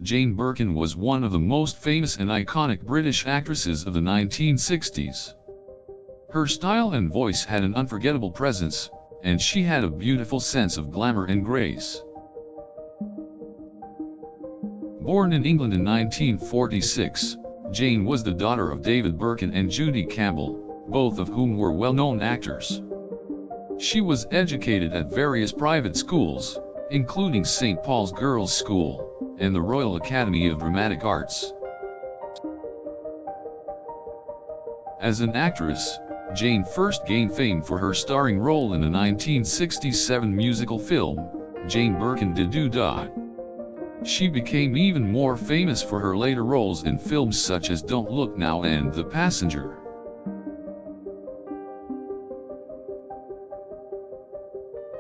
Jane Birkin was one of the most famous and iconic British actresses of the 1960s. Her style and voice had an unforgettable presence, and she had a beautiful sense of glamour and grace. Born in England in 1946, Jane was the daughter of David Birkin and Judy Campbell, both of whom were well-known actors. She was educated at various private schools, including St. Paul's Girls' School and the Royal Academy of Dramatic Arts. As an actress, Jane first gained fame for her starring role in the 1967 musical film, Jane Birkin Di Doo Dah. She became even more famous for her later roles in films such as Don't Look Now and The Passenger.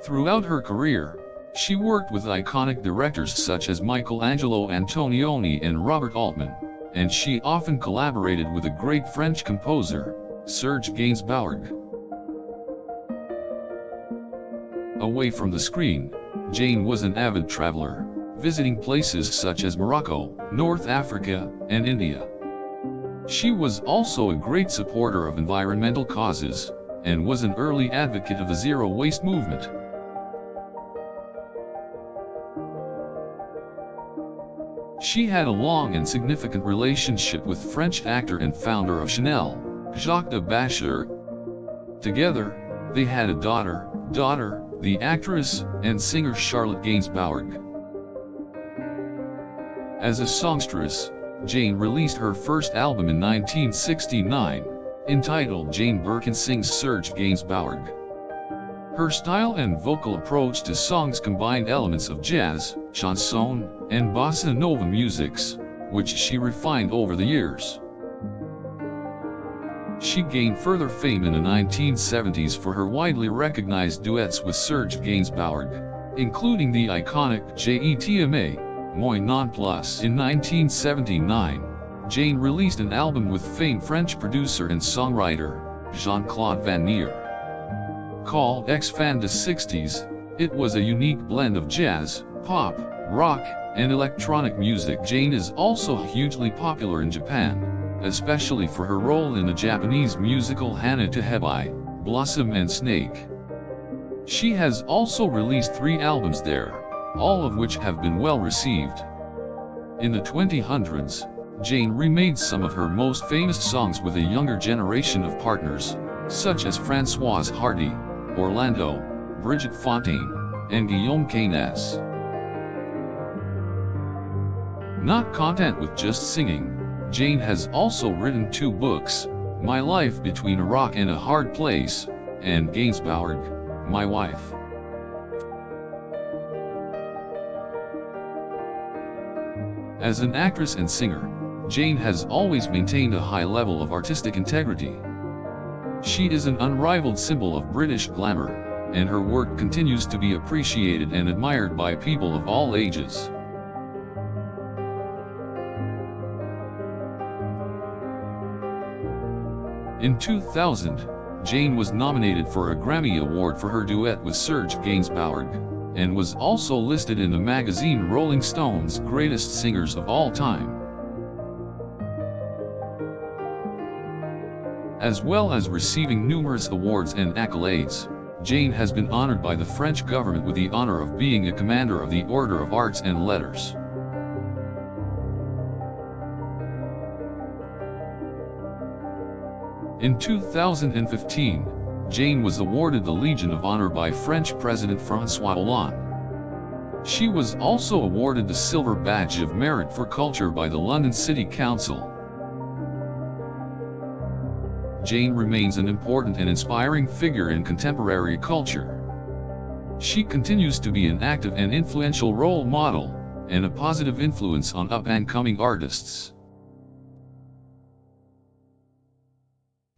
Throughout her career, she worked with iconic directors such as Michelangelo Antonioni and Robert Altman, and she often collaborated with a great French composer, Serge Gainsbourg. Away from the screen, Jane was an avid traveler, visiting places such as Morocco, North Africa, and India. She was also a great supporter of environmental causes, and was an early advocate of the zero-waste movement. She had a long and significant relationship with French actor and founder of Chanel, Jacques de Bachir. Together, they had a daughter, the actress and singer Charlotte Gainsbourg. As a songstress, Jane released her first album in 1969, entitled Jane Birkin Sings Serge Gainsbourg. Her style and vocal approach to songs combined elements of jazz, chanson, and bossa nova musics, which she refined over the years. She gained further fame in the 1970s for her widely recognized duets with Serge Gainsbourg, including the iconic Je Moi Non Plus. In 1979, Jane released an album with famed French producer and songwriter, Jean-Claude Van Nier. Called X-Fan des 60s, it was a unique blend of jazz, pop, rock, and electronic music. Jane is also hugely popular in Japan, especially for her role in the Japanese musical Hana to Hebai, Blossom and Snake. She has also released 3 albums there, all of which have been well received. In the 2000s, Jane remade some of her most famous songs with a younger generation of partners, such as Françoise Hardy, Orlando, Brigitte Fontaine, and Guillaume Canes. Not content with just singing, Jane has also written 2 books, My Life Between a Rock and a Hard Place, and Gainsbourg, My Wife. As an actress and singer, Jane has always maintained a high level of artistic integrity. She is an unrivaled symbol of British glamour, and her work continues to be appreciated and admired by people of all ages. In 2000, Jane was nominated for a Grammy Award for her duet with Serge Gainsbourg, and was also listed in the magazine Rolling Stone's Greatest Singers of All Time. As well as receiving numerous awards and accolades, Jane has been honored by the French government with the honor of being a Commander of the Order of Arts and Letters. In 2015, Jane was awarded the Legion of Honor by French President François Hollande. She was also awarded the Silver Badge of Merit for Culture by the London City Council. Jane remains an important and inspiring figure in contemporary culture. She continues to be an active and influential role model, and a positive influence on up-and-coming artists.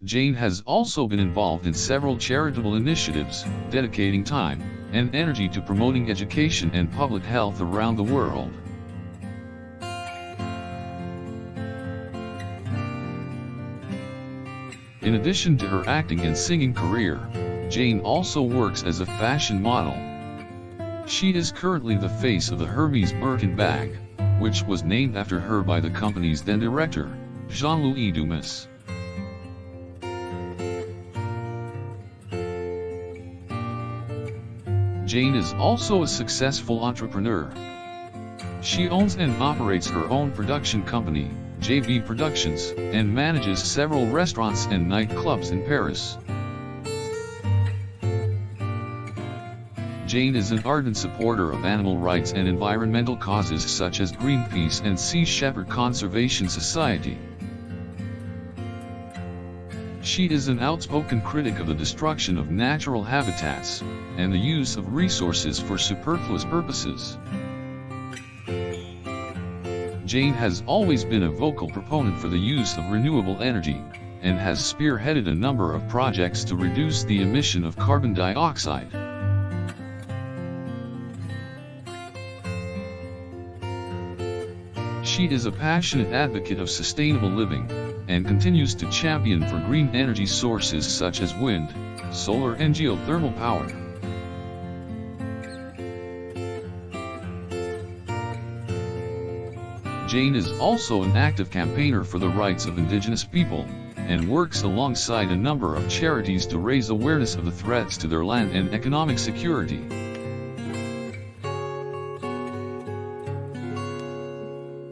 Jane has also been involved in several charitable initiatives, dedicating time and energy to promoting education and public health around the world. In addition to her acting and singing career, Jane also works as a fashion model. She is currently the face of the Hermes Birkin bag, which was named after her by the company's then director, Jean-Louis Dumas. Jane is also a successful entrepreneur. She owns and operates her own production company, JB Productions, and manages several restaurants and nightclubs in Paris. Jane is an ardent supporter of animal rights and environmental causes such as Greenpeace and Sea Shepherd Conservation Society. She is an outspoken critic of the destruction of natural habitats, and the use of resources for superfluous purposes. Jane has always been a vocal proponent for the use of renewable energy, and has spearheaded a number of projects to reduce the emission of carbon dioxide. She is a passionate advocate of sustainable living, and continues to champion for green energy sources such as wind, solar and geothermal power. Jane is also an active campaigner for the rights of indigenous people, and works alongside a number of charities to raise awareness of the threats to their land and economic security.